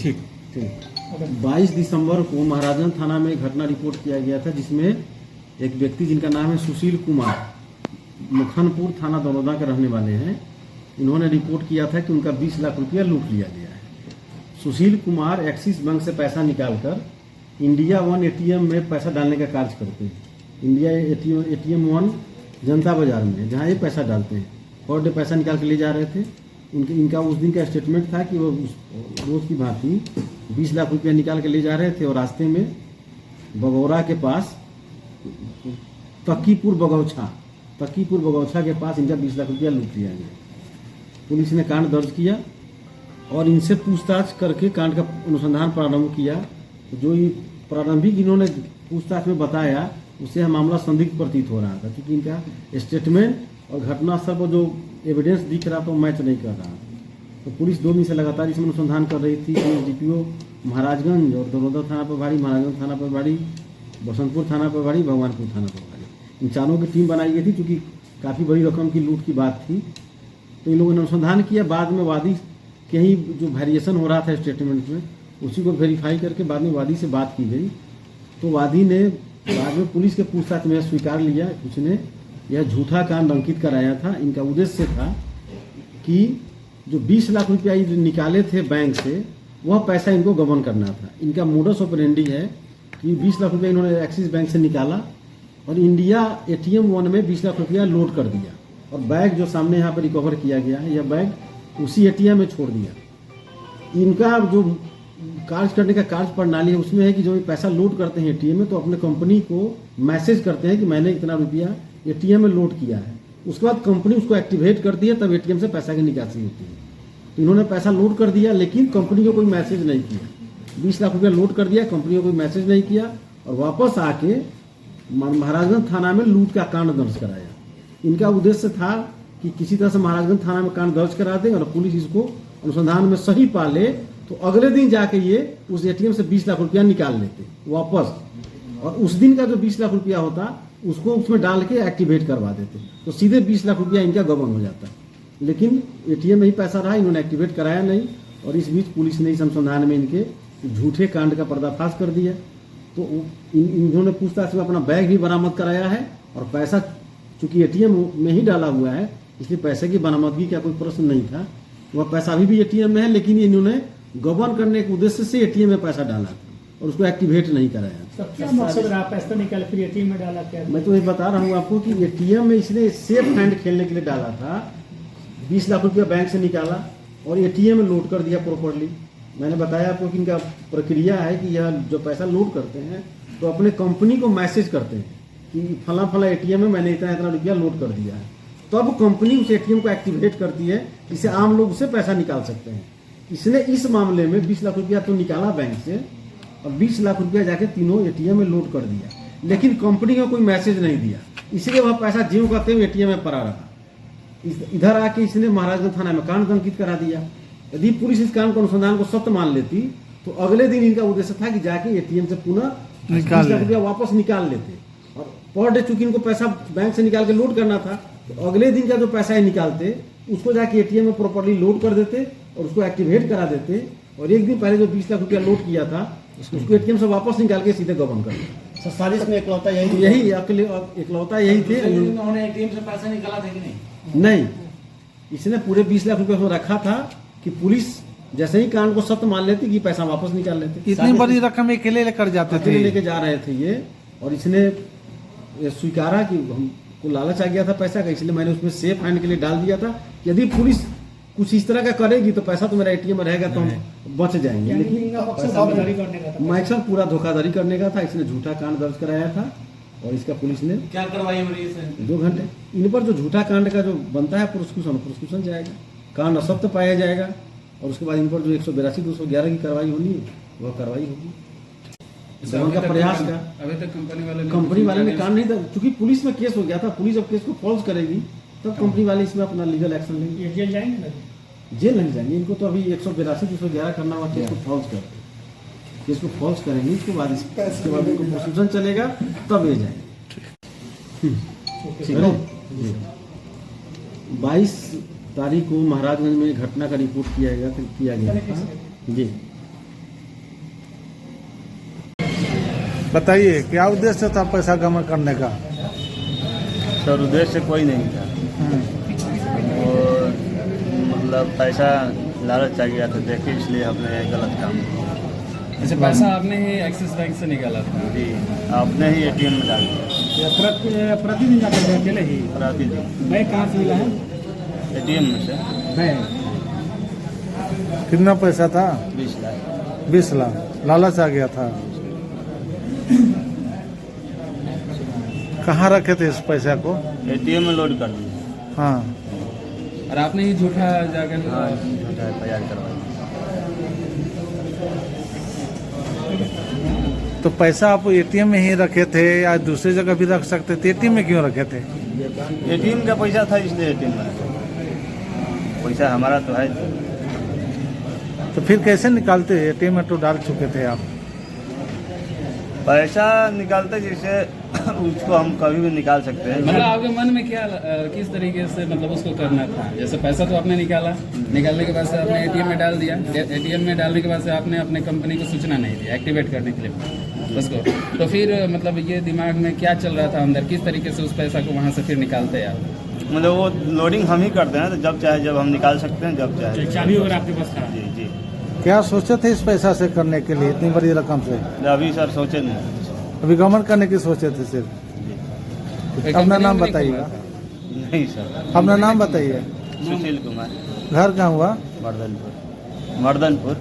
ठीक ठीक। 22 दिसंबर को महाराजगंज थाना में घटना रिपोर्ट किया गया था, जिसमें एक व्यक्ति जिनका नाम है सुशील कुमार, मुखनपुर थाना दरौदा के रहने वाले हैं। इन्होंने रिपोर्ट किया था कि उनका 20 लाख रुपया लूट लिया गया है। सुशील कुमार एक्सिस बैंक से पैसा निकालकर इंडिया वन एटीएम में पैसा डालने का कार्य करते हैं। इंडिया एटीएम वन जनता बाजार में, जहाँ ये पैसा डालते हैं, पर डे पैसा निकाल के ले जा रहे थे। इनका उस दिन का स्टेटमेंट था कि वो रोज़ की भांति 20 लाख रुपया निकाल के ले जा रहे थे और रास्ते में बगौरा के पास तकीपुर बगौछा के पास इनका 20 लाख रुपया लूट लिया गया। पुलिस ने कांड दर्ज किया और इनसे पूछताछ करके कांड का अनुसंधान प्रारंभ किया। जो ये प्रारंभिक इन्होंने पूछताछ में बताया, उससे यह मामला संदिग्ध प्रतीत हो रहा था, क्योंकि इनका स्टेटमेंट और घटनास्थल पर जो एविडेंस दिख रहा था वो मैच नहीं कर रहा था। तो पुलिस 2 दिन से लगातार इसमें अनुसंधान कर रही थी। डीपीओ महाराजगंज और दरौदा थाना प्रभारी, महाराजगंज थाना प्रभारी, बसंतपुर थाना प्रभारी, भगवानपुर थाना प्रभारी, इन चारों की टीम बनाई गई थी, क्योंकि काफ़ी बड़ी रकम की लूट की बात थी। तो इन लोगों ने अनुसंधान किया। बाद में वादी के ही जो वेरिएशन हो रहा था स्टेटमेंट में, उसी को वेरीफाई करके बाद में वादी से बात की गई। तो वादी ने बाद में पुलिस के पूछताछ में स्वीकार लिया, उसने यह झूठा कांड अंकित कराया था। इनका उद्देश्य था कि जो 20 लाख रुपया जो निकाले थे बैंक से, वह पैसा इनको गबन करना था। इनका मोडस ऑपरेंडी है कि 20 लाख रुपया इन्होंने एक्सिस बैंक से निकाला और इंडिया एटीएम वन में 20 लाख रुपया लोड कर दिया, और बैग जो सामने यहाँ पर रिकवर किया गया है, यह बैग उसी एटीएम में छोड़ दिया। इनका जो कार्य करने का कार्य प्रणाली है, उसमें है कि जो पैसा लोड करते हैं एटीएम में, तो अपने कंपनी को मैसेज करते हैं कि मैंने इतना रुपया एटीएम में लोड किया है। उसके बाद कंपनी उसको एक्टिवेट करती है, तब एटीएम से पैसा की निकासी होती है। तो इन्होंने पैसा लोड कर दिया, लेकिन कंपनी को कोई मैसेज नहीं किया। 20 लाख रुपया लोड कर दिया, कंपनी को कोई मैसेज नहीं किया, और वापस आके महाराजगंज थाना में लूट का कांड दर्ज कराया। इनका उद्देश्य था कि किसी तरह से महाराजगंज थाना में कांड दर्ज करा दें और पुलिस इसको अनुसंधान में सही पा ले, तो अगले दिन जाके ये उस एटीएम से 20 लाख रुपया निकाल लेते वापस, और उस दिन का जो 20 लाख रुपया होता उसको उसमें डाल के एक्टिवेट करवा देते। तो सीधे 20 लाख रुपया इनका गबन हो जाता। लेकिन एटीएम में ही पैसा रहा, इन्होंने एक्टिवेट कराया नहीं, और इस बीच पुलिस ने इस अनुसंधान में इनके झूठे कांड का पर्दाफाश कर दिया। तो इन्होंने पूछताछ में अपना बैग भी बरामद कराया है, और पैसा चूंकि एटीएम में ही डाला हुआ है, इसलिए पैसे की बरामदगी का कोई प्रश्न नहीं था। वह पैसा अभी भी एटीएम में है, लेकिन इन्होंने गबन करने के उद्देश्य से एटीएम में पैसा डाला और उसको एक्टिवेट नहीं कराया। क्या मकसद रहा? पैसा निकाल फिर एटीएम में डाला क्या? मैं तो ये बता रहा हूँ आपको कि एटीएम में इसने सेफ हैंड खेलने के लिए डाला था। 20 लाख रुपया बैंक से निकाला और एटीएम में लोड कर दिया प्रॉपर्ली। मैंने बताया आपको कि इनका प्रक्रिया है कि यह जो पैसा लोड करते हैं, तो अपने कंपनी को मैसेज करते हैं कि फला फला एटीएम में मैंने इतना इतना रुपया लोड कर दिया है। तब कंपनी उस एटीएम को एक्टिवेट करती है, जिससे आम लोग उससे पैसा निकाल सकते हैं। इसने इस मामले में 20 लाख रुपया तो निकाला बैंक से, और 20 लाख रुपया जाके तीनों एटीएम में लोड कर दिया, लेकिन कंपनी को कोई मैसेज नहीं दिया, इसलिए वह पैसा ज्यों का त्यों एटीएम में पड़ा रहा। इधर आके इसने महाराजगंज थाना में कांड अंकित करा दिया। यदि पुलिस इस कांड को अनुसंधान को सत्य मान लेती, तो अगले दिन इनका उद्देश्य था कि जाके एटीएम से पुनः 20 लाख रुपया वापस निकाल लेते, और पर डे चूंकि इनको पैसा बैंक से निकाल के लोड करना था, तो अगले दिन का जो पैसा है निकालते, उसको जाके एटीएम में प्रॉपर्ली लोड कर देते और उसको एक्टिवेट करा देते, और एक दिन पहले जो 20 लाख रुपया लोड किया था उसको एटीएम से वापस निकाल के सीधे गबन कर दिया। साजिश में इकलौता यही इकलौता यही थे। उन्होंने एटीएम से पैसा निकाला था कि नहीं, इसने पूरे 20 लाख रुपया रखा था कि पुलिस जैसे ही कांड को सत्य मान लेती कि पैसा वापस निकाल लेते। इतनी बड़ी रकम अकेले लेकर जाते थे, लेके जा रहे थे ये, और इसने ये स्वीकारा कि हमको लालच आ गया था पैसा का, इसलिए मैंने उसमें सेफ हैंड के लिए डाल दिया था। यदि पुलिस कुछ इस तरह का करेगी तो पैसा तो मेरा एटीएम में रहेगा, तो हम बच जाएंगे। लेकिन मकसद पूरा धोखाधड़ी करने का था। इसने झूठा कांड दर्ज कराया था, और इसका पुलिस ने क्या करवाई? 2 घंटे इन पर जो झूठा कांड का जो बनता है प्रोसिक्यूशन जाएगा, कांड असत्य पाया जाएगा, और उसके बाद इन पर जो 182, 211 की कार्रवाई होनी है वह कार्रवाई होगी। का प्रयास का अभी तक कंपनी वाले ने कांड नहीं था, चूंकि पुलिस में केस हो गया था। पुलिस जब केस को फॉल्स करेगी तब कंपनी वाले इसमें अपना लीगल एक्शन लेंगे। जेल जाएंगे ना? जेल नहीं जाएंगे, इनको तो अभी 182, 211 करना हुआ केस को फॉल्स करते, केस को फॉल्स करेंगे, इसके बाद इनको प्रोसिक्यूशन चलेगा, तब ये जाएंगे। ठीक है। 22 तारीख को महाराजगंज में घटना का रिपोर्ट किया गया था जी। बताइए क्या उद्देश्य था पैसा गमन करने का? सर उद्देश्य कोई नहीं था, और मतलब पैसा लालच आ गया था देखे, इसलिए हमने गलत काम किया। अच्छा, पैसा आपने ही एक्सिस बैंक से निकाला था? जी, आपने ही एटीएम में डाल दिया प्रतिदिन जाते थे अकेले ही? प्रतिदिन बैंक कहाँ से मिला है? एटीएम में से बैंक। कितना पैसा था? 20 लाख। 20 लाख लालच आ गया था। कहाँ रखे थे इस पैसा को? एटीएम में लोड कर दिया। हाँ, और आपने ही झूठा जाकर हाँ, झूठा एफआईआर करवाया। तो पैसा आप एटीएम में ही रखे थे या दूसरी जगह भी रख सकते थे? एटीएम में क्यों रखे थे? एटीएम का पैसा था इसलिए एटीएम में रखा। पैसा हमारा तो है। तो फिर कैसे निकालते? एटीएम में तो डाल चुके थे आप। पैसा निकालते जैसे उसको हम कभी भी निकाल सकते हैं। मतलब आपके मन में क्या किस तरीके से मतलब उसको करना था? जैसे पैसा तो आपने निकाला, निकालने के बाद से आपने एटीएम में डाल दिया, एटीएम में डालने के बाद से आपने अपने कंपनी को सूचना नहीं दी एक्टिवेट करने के लिए उसको, तो फिर मतलब ये दिमाग में क्या चल रहा था अंदर, किस तरीके से उस पैसा को वहाँ से फिर निकालते हैं आप? मतलब वो लोडिंग हम ही करते हैं, तो जब चाहे जब हम निकाल सकते हैं, जब चाहे। चाबी वगैरह आपके पास था? जी जी। क्या सोचे थे इस पैसा से करने के लिए, इतनी बड़ी रकम से? अभी सर सोचे नहीं। अभी गमन करने की सोचे थे सिर्फ? कोई अपना कंपनी नाम में नहीं बताइएगा। खुला? नहीं सर। अपना नाम बताइए। सुशील कुमार, घर कहाँ हुआ? मर्दनपुर।